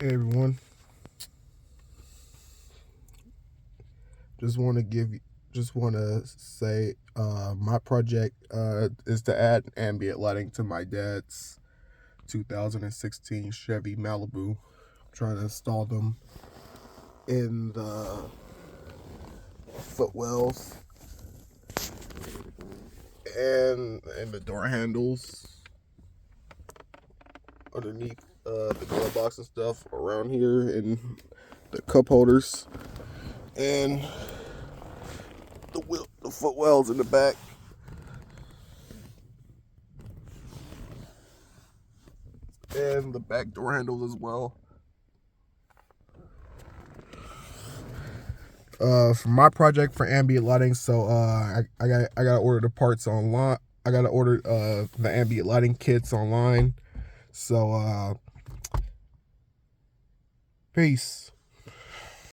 Hey everyone, just want to say my project is to add ambient lighting to my dad's 2016 Chevy Malibu. I'm trying to install them in the footwells and in the door handles underneath the glove box and stuff around here, and the cup holders and the footwells in the back. And the back door handles as well. For my project for ambient lighting, so I gotta order the parts online. I gotta order the ambient lighting kits online. So peace.